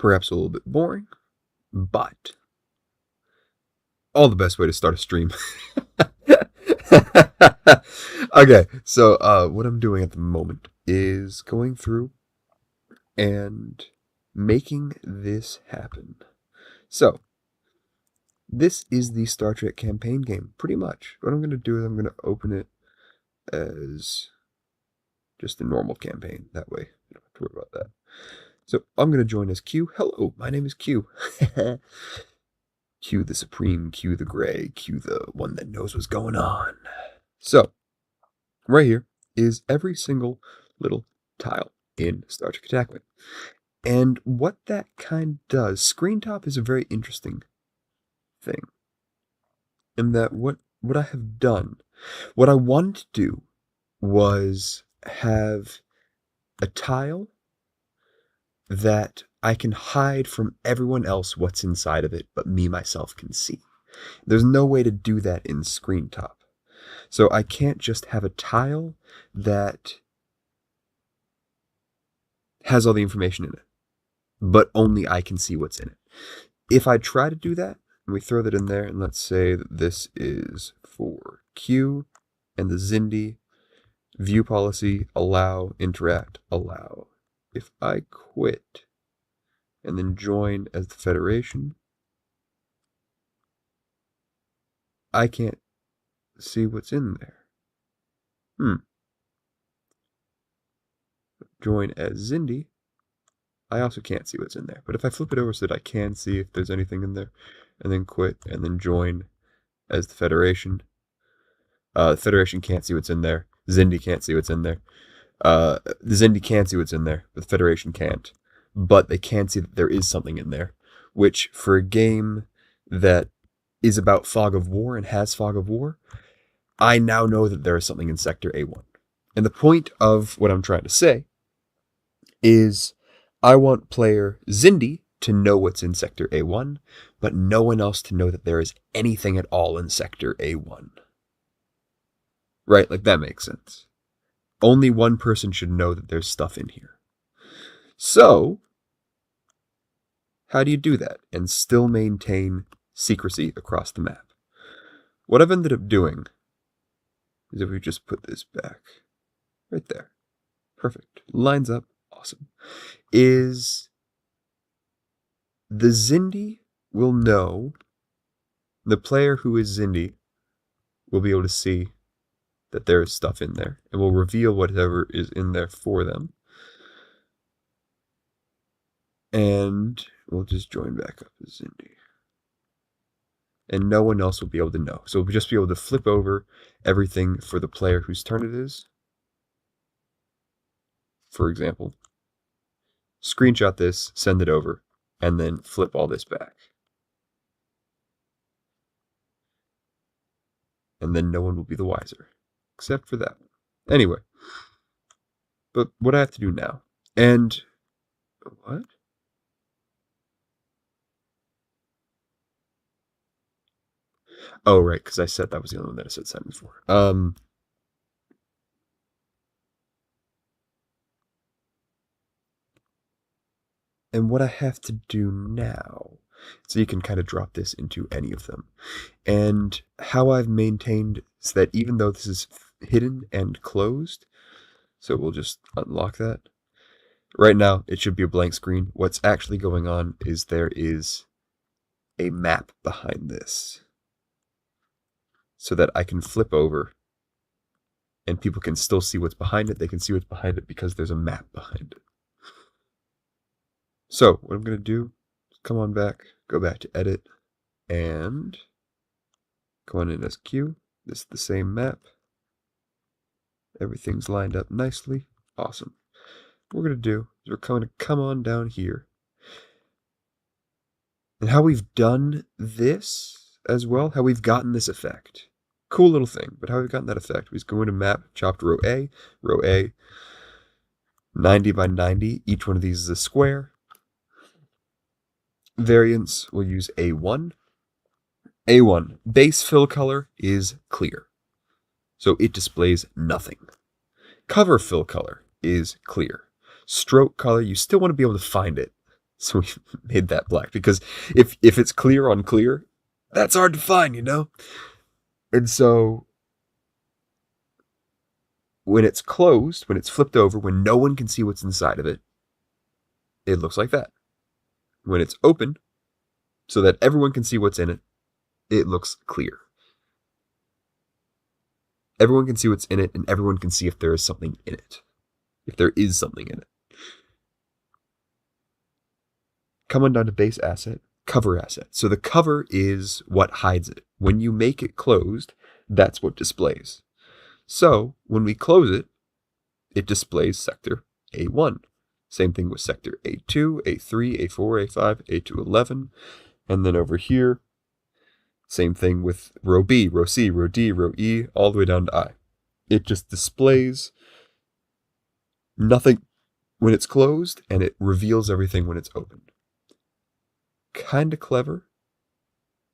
Perhaps a little bit boring, but all the best way to start a stream. Okay, so what I'm doing at the moment is going through and making this happen. So, this is the Star Trek campaign game, pretty much. What I'm going to do is I'm going to open it as just a normal campaign. That way, you don't have to worry about that. So, I'm going to join as Q. Hello, my name is Q. Q the Supreme, Q the Gray, Q the one that knows what's going on. So, right here is every single little tile in Star Trek Attackman. And what that kind does, Screentop is a very interesting thing. In that what I have done, what I wanted to do was have a tile that I can hide from everyone else what's inside of it, but me, myself, can see. There's no way to do that in Screentop. So I can't just have a tile that has all the information in it, but only I can see what's in it. If I try to do that, and we throw that in there, and let's say that this is for Q, and the Xindi, view policy, allow, interact, allow. If I quit, and then join as the Federation, I can't see what's in there. Join as Xindi, I also can't see what's in there. But if I flip it over so that I can see if there's anything in there, and then quit, and then join as the Federation, the Federation can't see what's in there. Xindi can't see what's in there. The Xindi can see what's in there, but the Federation can't. But they can see that there is something in there, which for a game that is about fog of war and has fog of war, I now know that there is something in Sector A1. And the point of what I'm trying to say is I want player Xindi to know what's in Sector A1, but no one else to know that there is anything at all in Sector A1. Right? Like, that makes sense. Only one person should know that there's stuff in here. So, how do you do that and still maintain secrecy across the map? What I've ended up doing is if we just put this back right there. Perfect. Lines up. Awesome. Is the Xindi will know, the player who is Xindi will be able to see that there is stuff in there, and will reveal whatever is in there for them. And we'll just join back up as Xindi. And no one else will be able to know. So we'll just be able to flip over everything for the player whose turn it is. For example, screenshot this, send it over, and then flip all this back. And then no one will be the wiser, except for that one. Anyway, but what I have to do now, and what? Oh, right, because I said that was the only one that I said sign before. And what I have to do now, so you can kind of drop this into any of them. And how I've maintained is that even though this is hidden and closed, so we'll just unlock that. Right now, it should be a blank screen. What's actually going on is there is a map behind this, so that I can flip over and people can still see what's behind it. They can see what's behind it because there's a map behind it. So what I'm going to do is come on back, go back to edit, and go on in as Q. This is the same map. Everything's lined up nicely. Awesome. What we're going to do is we're going to come on down here. And how we've done this as well, how we've gotten this effect. Cool little thing, but how we've gotten that effect, we just go into map, chopped row A, 90 by 90. Each one of these is a square. Variants, we'll use A1. A1, base fill color is clear, so it displays nothing. Cover fill color is clear. Stroke color, you still want to be able to find it, So we made that black because if it's clear on clear, that's hard to find, you know? And so when it's closed, when it's flipped over, when no one can see what's inside of it, it looks like that. When it's open, so that everyone can see what's in it, it looks clear. Everyone can see what's in it, and everyone can see if there is something in it. If there is something in it. Come on down to base asset, cover asset. So the cover is what hides it. When you make it closed, that's what displays. So when we close it, it displays sector A1. Same thing with sector A2, A3, A4, A5, A211. And then over here, same thing with row B, row C, row D, row E, all the way down to I. It just displays nothing when it's closed, and it reveals everything when it's opened. Kinda clever.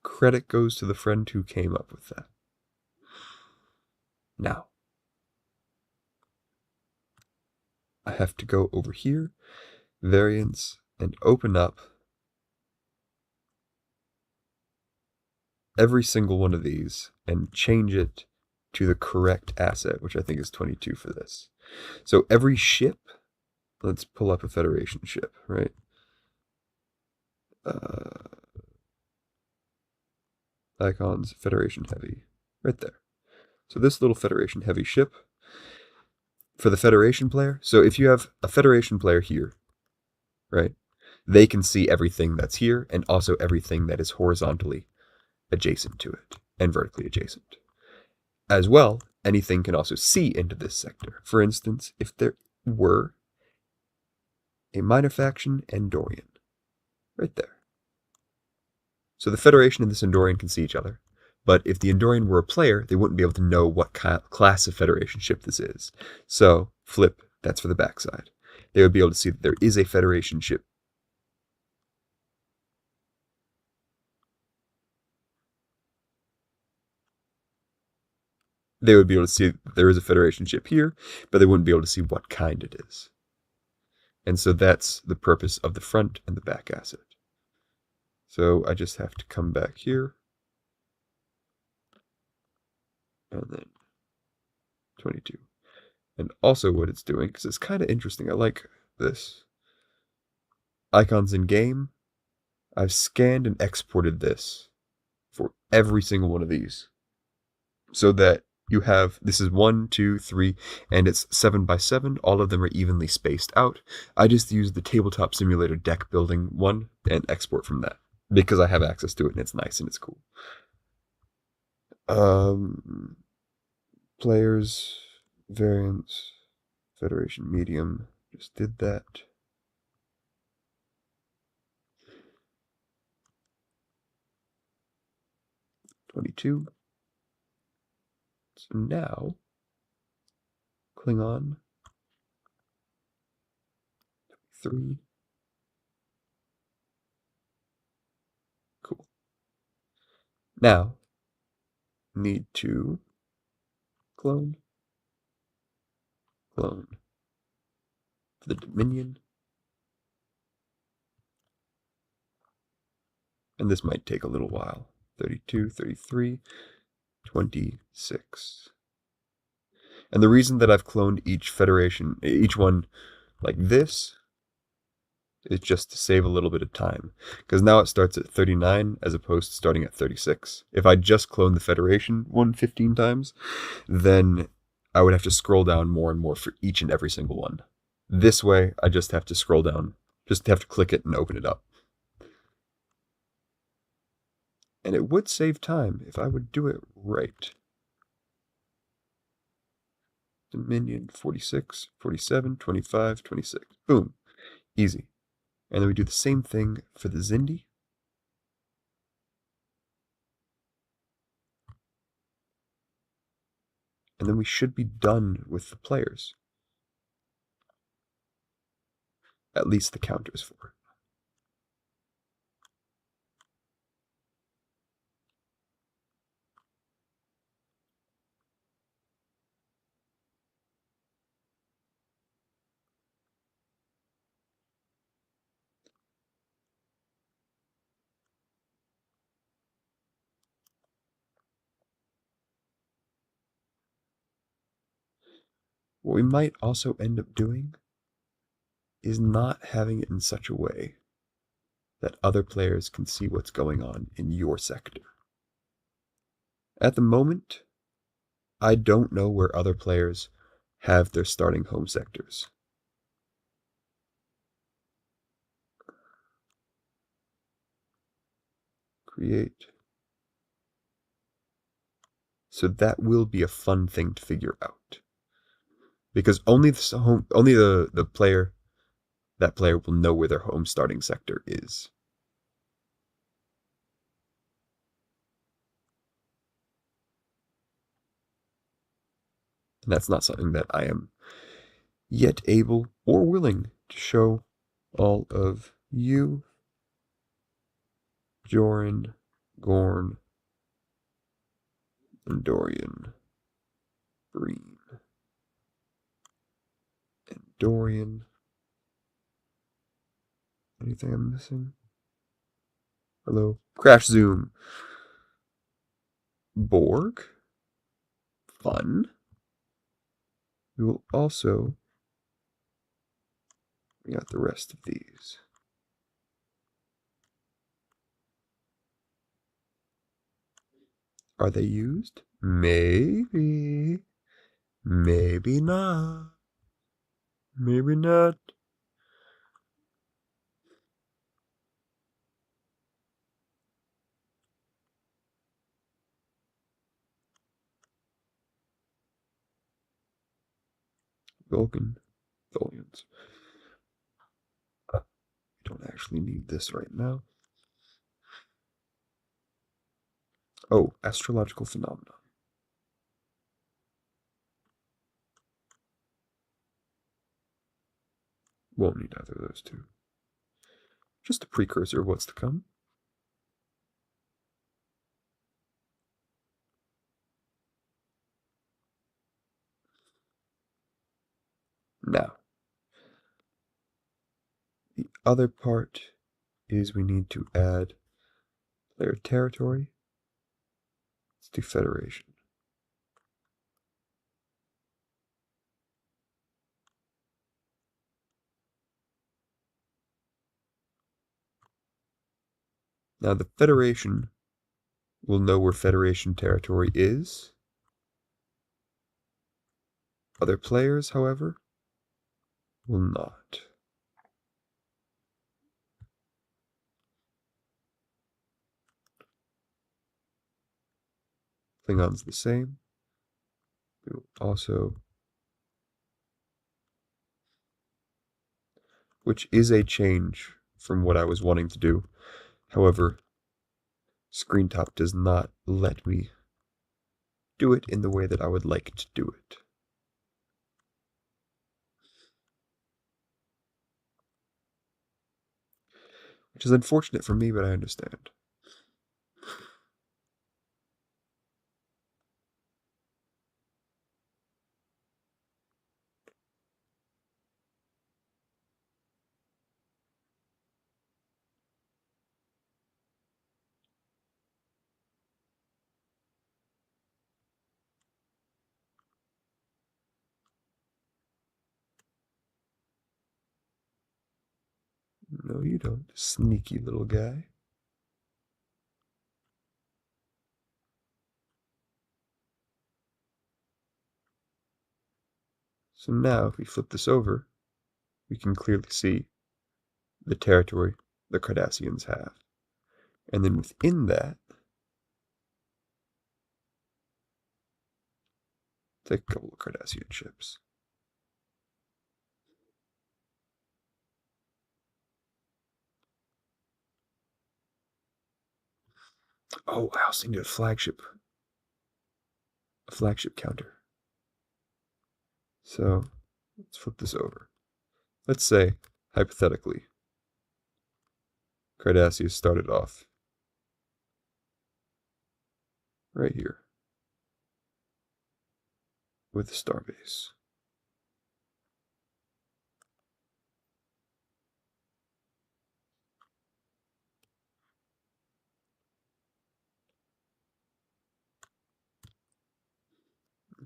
Credit goes to the friend who came up with that. Now, I have to go over here, variants, and open up every single one of these and change it to the correct asset, which I think is 22 for this. So every ship, let's pull up a Federation ship, right? Icons, Federation Heavy, right there. So this little Federation Heavy ship, for the Federation player, so if you have a Federation player here, right, they can see everything that's here and also everything that is horizontally adjacent to it and vertically adjacent. As well, anything can also see into this sector. For instance, if there were a minor faction Andorian, right there. So the Federation and this Andorian can see each other. But if the Andorian were a player, they wouldn't be able to know what class of Federation ship this is. So, flip, that's for the backside. They would be able to see that there is a Federation ship. They would be able to see that there is a Federation ship here, but they wouldn't be able to see what kind it is. And so that's the purpose of the front and the back asset. So I just have to come back here. And then 22. And also what it's doing, because it's kind of interesting. I like this. Icons in game. I've scanned and exported this for every single one of these. So that you have, this is 1, 2, 3, and it's 7 by 7. All of them are evenly spaced out. I just use the Tabletop Simulator deck building one and export from that. Because I have access to it and it's nice and it's cool. Players, variants, Federation medium, just did that. $22. So now, Klingon, 3. Cool. Now, need to clone for the Dominion. And this might take a little while. 32, 33, 26. And the reason that I've cloned each Federation, each one like this, is just to save a little bit of time. Because now it starts at 39 as opposed to starting at 36. If I just cloned the Federation one 15 times, then I would have to scroll down more and more for each and every single one. This way, I just have to scroll down, just have to click it and open it up. And it would save time if I would do it right. Dominion, 46, 47, 25, 26. Boom. Easy. And then we do the same thing for the Zindi. And then we should be done with the players. At least the counters for it. What we might also end up doing is not having it in such a way that other players can see what's going on in your sector. At the moment, I don't know where other players have their starting home sectors. Create. So that will be a fun thing to figure out. Because only the player, that player will know where their home starting sector is. And that's not something that I am yet able or willing to show all of you. Joran, Gorn, and Dorian. Green. And Dorian. Anything I'm missing? Hello? Crash Zoom. Borg. Fun. We will also... We got the rest of these. Are they used? Maybe. Maybe not. Maybe not. Vulcan. Tholians. Don't actually need this right now. Oh, astrological phenomena. Won't need either of those two. Just a precursor of what's to come. Now, the other part is we need to add player territory. Let's do federation. Now, the federation will know where federation territory is. Other players, however, will not. Klingon's the same. We will also, which is a change from what I was wanting to do. However, Screentop does not let me do it in the way that I would like to do it. Which is unfortunate for me, but I understand. No, you don't, sneaky little guy. So now, if we flip this over, we can clearly see the territory the Cardassians have. And then within that, take a couple of Cardassian ships. Oh, I also need a flagship counter. So let's flip this over. Let's say, hypothetically, Cardassius started off right here with a starbase.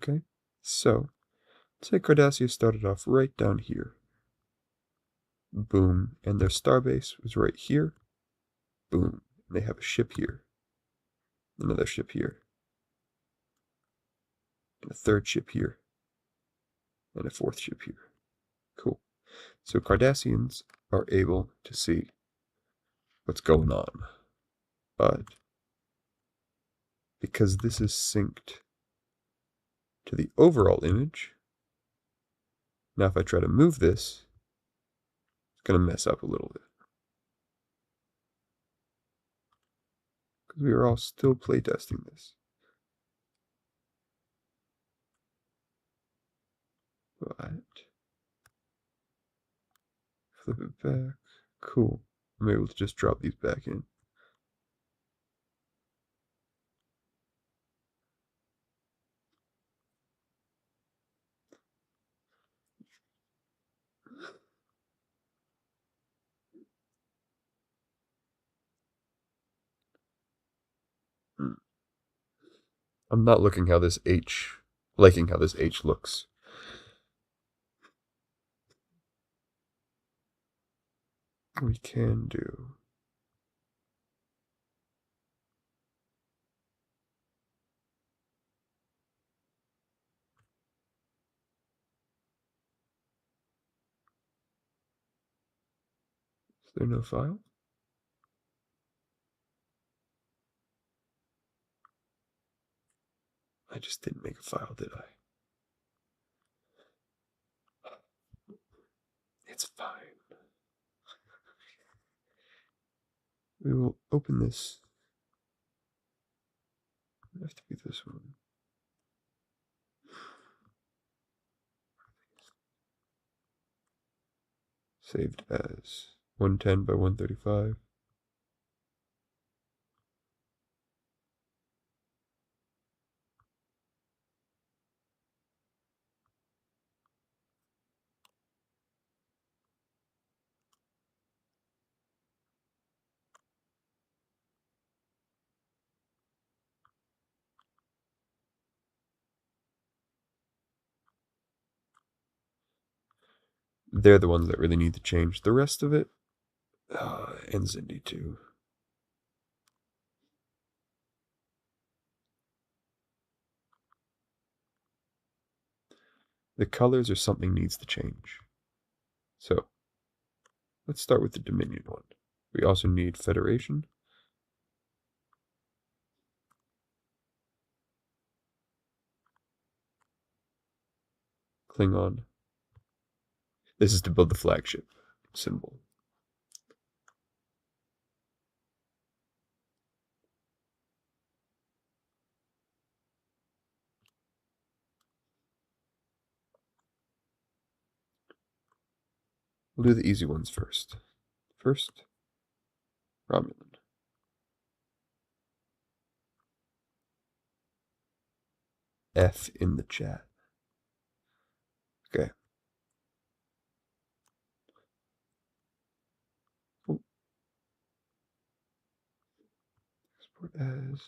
Okay, so Say Cardassia started off right down here. Boom. And their starbase was right here. Boom. And they have a ship here. Another ship here. And a third ship here. And a fourth ship here. Cool. So Cardassians are able to see what's going on. But because this is synced to the overall image, now if I try to move this, it's going to mess up a little bit. Because we are all still playtesting this. But flip it back. Cool. I'm able to just drop these back in. I'm not liking how this H looks. We can do. Is there no file? I just didn't make a file, did I? It's fine. We will open this. It have to be this one. Saved as 110 by 135. They're the ones that really need to change. The rest of it, and Zindi too. The colors or something needs to change. So, let's start with the Dominion one. We also need Federation. Klingon. This is to build the flagship symbol. We'll do the easy ones first. First, Romulan. F in the chat. Okay. Oh. Export as.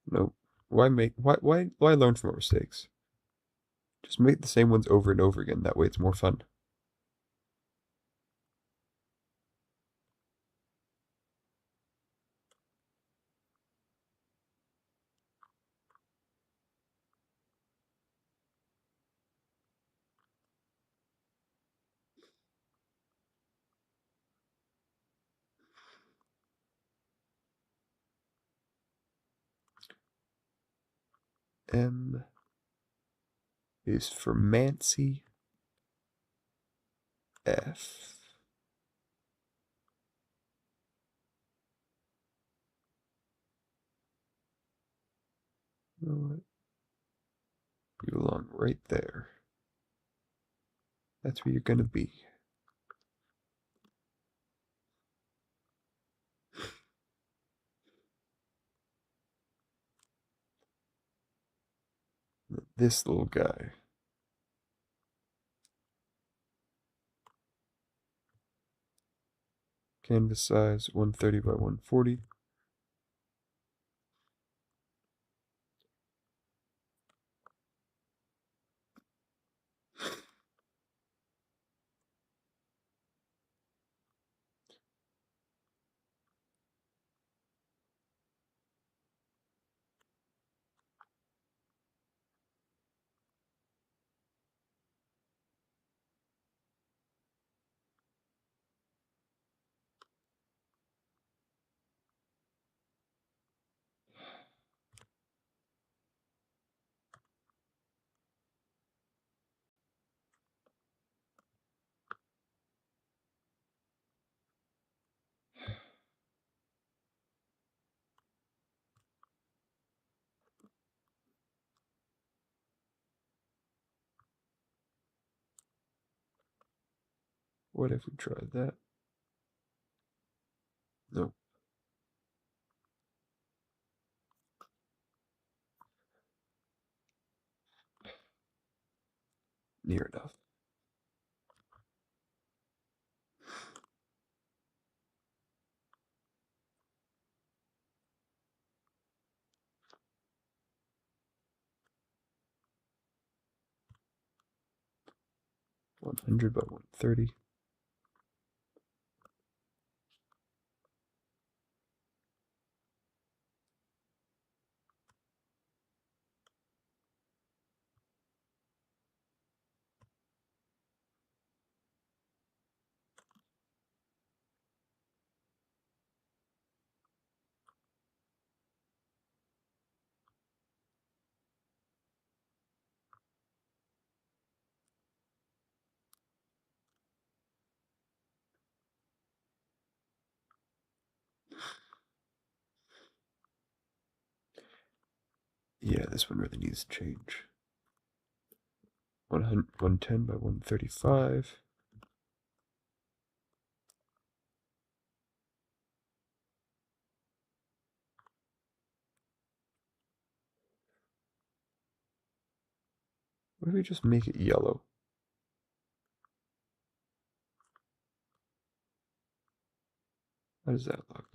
Nope. Why learn from our mistakes? Just make the same ones over and over again. That way it's more fun. M is for Mancy. F. You know what? You belong right there. That's where you're gonna be. This little guy. Canvas size 130 by 140. What if we tried that? No. Near enough. One hundred by 130. Yeah, this one really needs to change. 110 by 135. What if we just make it yellow? How does that look?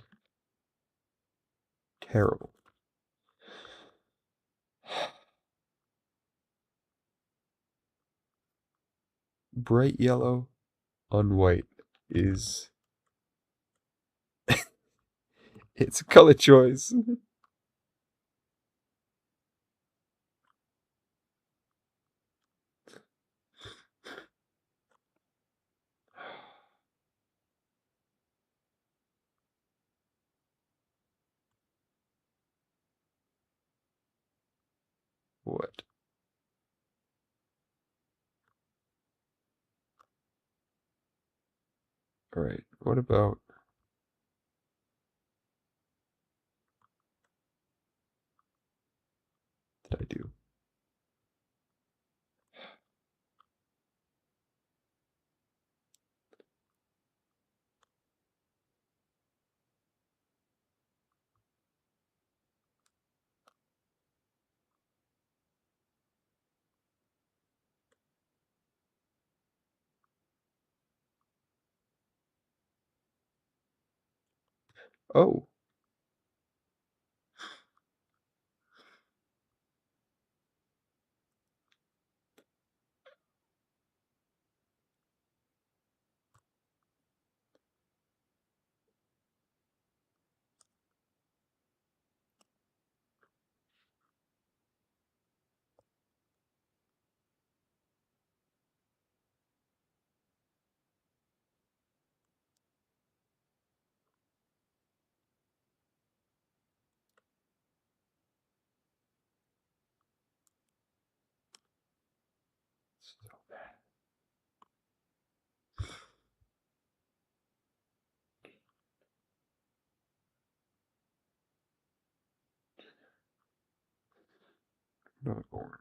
Terrible. Bright yellow on white is it's a color choice. What? Alright, what about did I do? Oh, so bad. Not orange.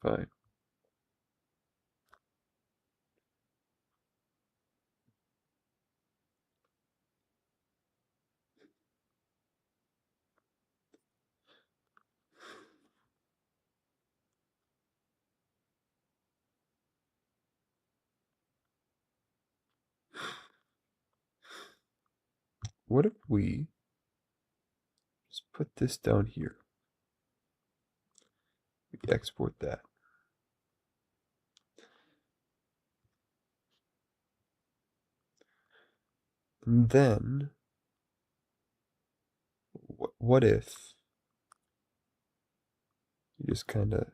Fine. What if we just put this down here? We export that. And then, what if you just kind of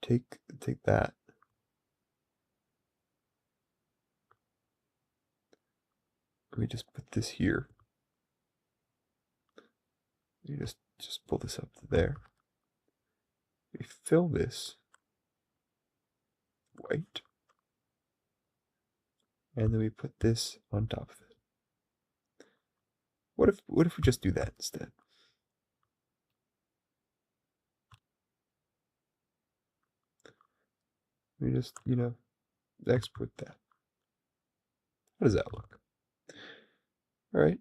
take that, and we just put this here. You just pull this up to there. We fill this white, and then we put this on top of it. What if we just do that instead? We just, export that. How does that look? All right.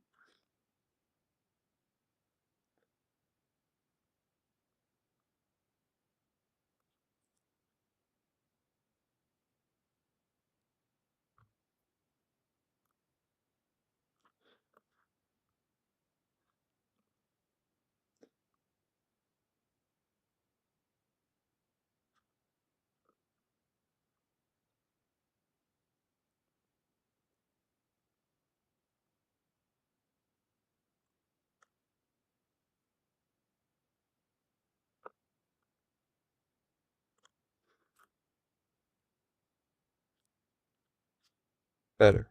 Better.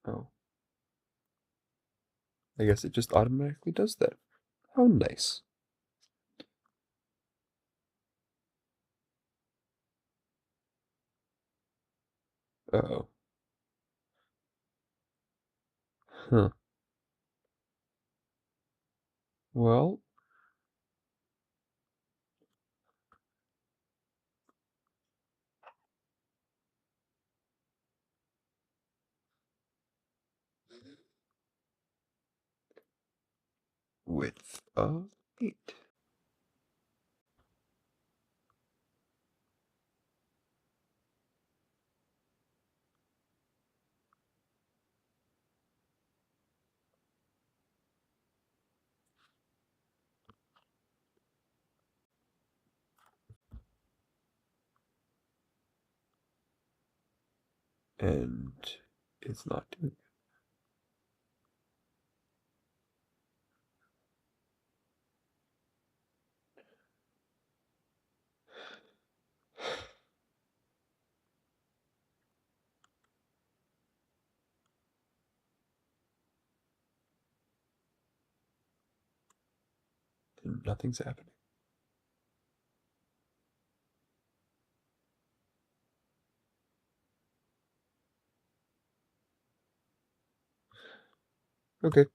Oh, I guess it just automatically does that. How nice. Uh-oh. Huh. Well, width of 8. And it's not doing it. And nothing's happening. Okay.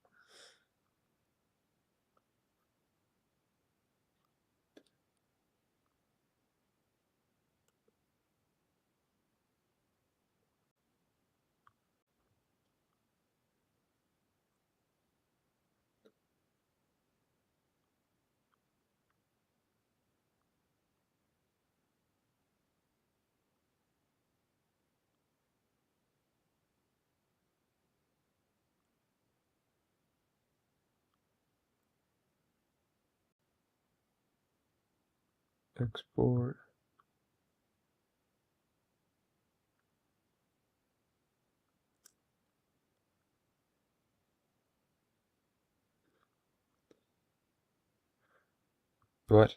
Export. What?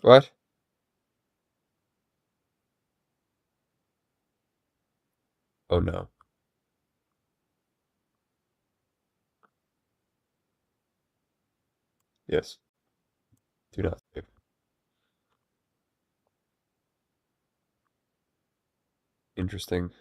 What? Oh no. Yes. Do not save. Interesting.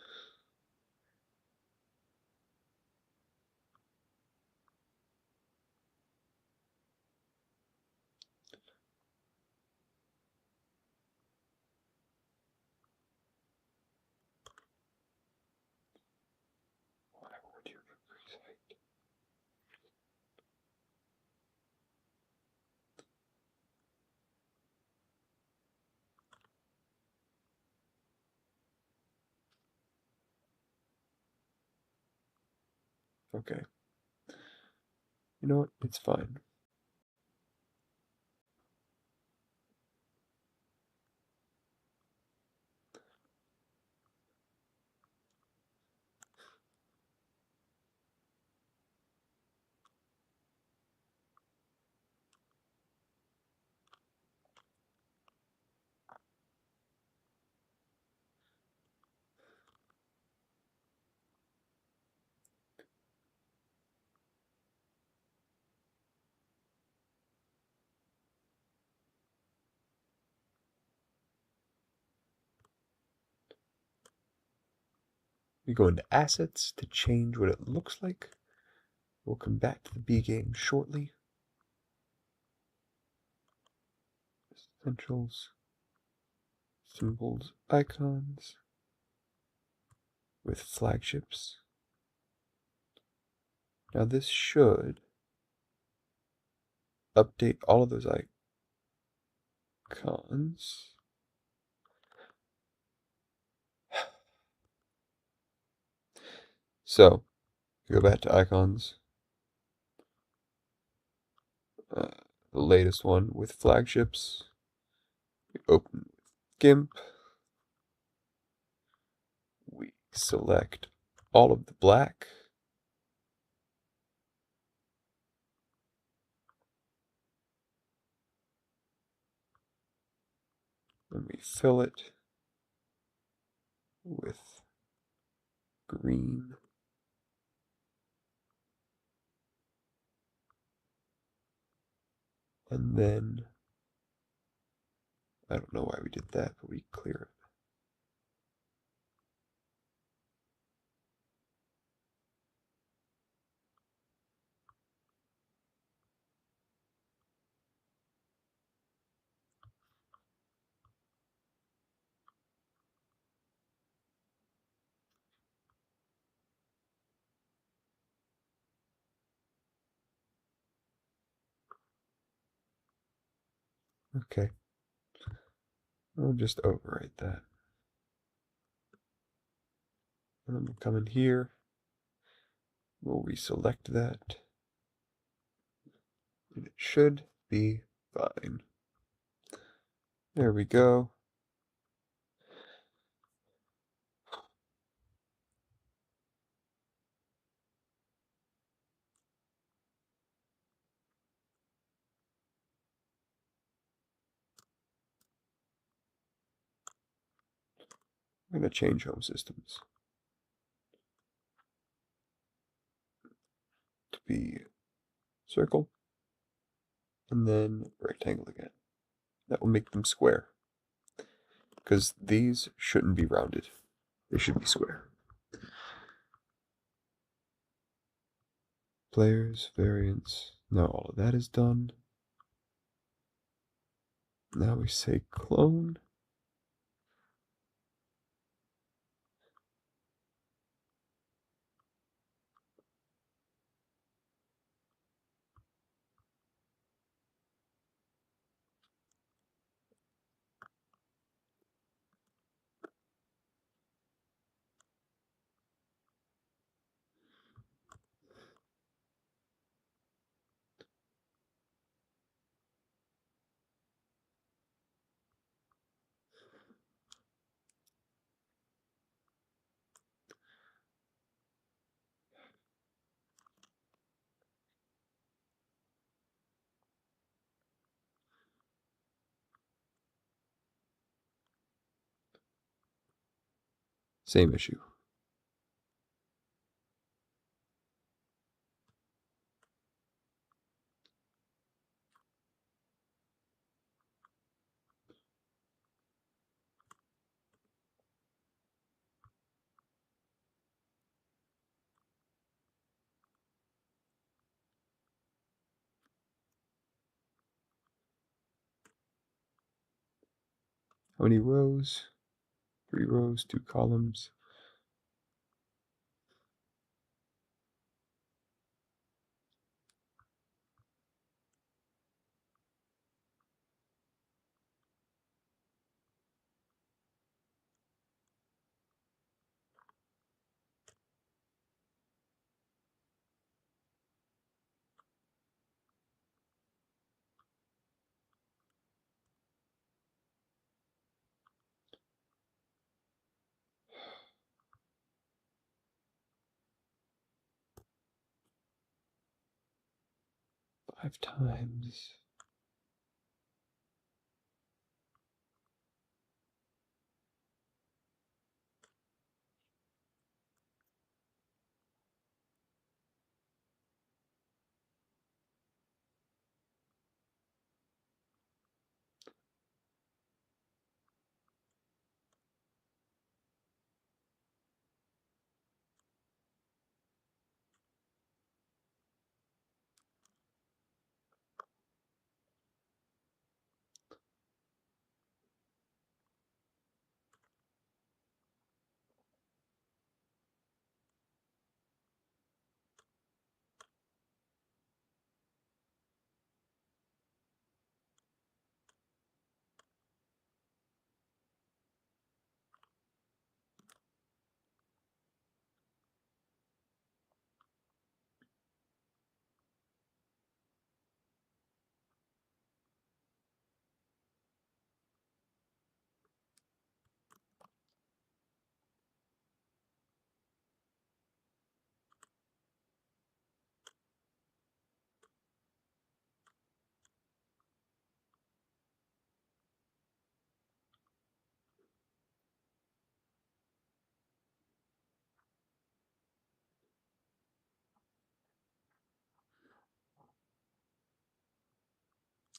Why would you increase height? Okay. You know what? It's fine. We go into assets to change what it looks like. We'll come back to the B game shortly. Essentials, symbols, icons with flagships. Now this should update all of those icons. So, go back to icons. The latest one with flagships. We open GIMP. We select all of the black. And we fill it with green. And then, I don't know why we did that, but we clear it. Okay. I'll just overwrite that. And then we'll come in here. We'll reselect that. And it should be fine. There we go. I'm going to change home systems to be circle and then rectangle again. That will make them square because these shouldn't be rounded. They should be square. Players, variants. Now all of that is done. Now we say clone. Same issue. How many rows? 3 rows, 2 columns. Five times.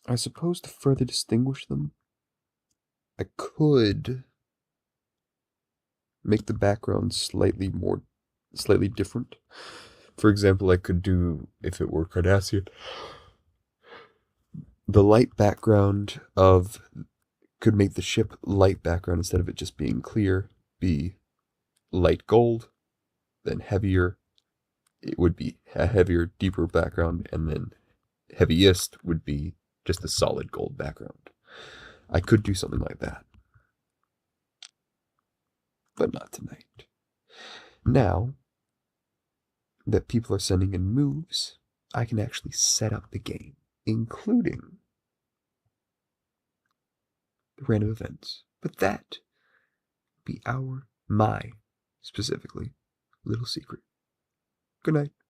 I suppose to further distinguish them, I could make the background slightly different. For example, I could do, if it were Cardassian, the light background of, could make the ship light background instead of it just being clear, be light gold, then heavier, it would be a heavier, deeper background, and then heaviest would be just a solid gold background. I could do something like that, but not tonight. Now that people are sending in moves, I can actually set up the game, including the random events. But that be my specifically, little secret. Good night.